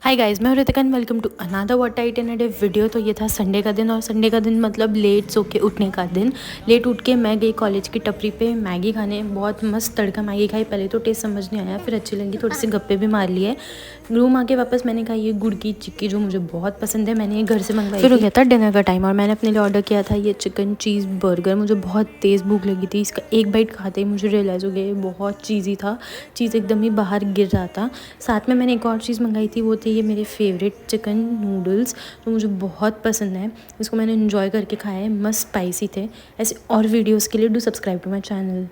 हाय guys, मैं हूं Ritika, welcome to another what itinerary video. तो ये था संडे का दिन, और संडे का दिन मतलब लेट सो के उठने का दिन। लेट उठ के मैं गई कॉलेज की टपरी पे मैगी खाने। बहुत मस्त तड़का मैगी खाई। पहले तो टेस्ट समझ नहीं आया, फिर अच्छी लगी, थोड़े से गप्पे भी मार लिए। रूम आके वापस मैंने खाई ये गुड़ की चिक्की, जो मुझे बहुत पसंद है। मैंने ये घर से मंगवाई। फिर हो गया था डिनर का टाइम, और मैंने अपने लिए ऑर्डर किया था ये चिकन चीज़ बर्गर। मुझे बहुत तेज़ भूख लगी थी। इसका एक बाइट खाते ही मुझे रियलाइज़ हो गया ये बहुत चीज़ी था। चीज़ एकदम ही बाहर गिर रहा था। साथ में मैंने एक और चीज़ मंगाई थी, वो थी ये मेरे फेवरेट चिकन नूडल्स, जो मुझे बहुत पसंद है। इसको मैंने इन्जॉय करके खाया है, मस्त स्पाइसी थे। ऐसे और वीडियोस के लिए do subscribe to my channel.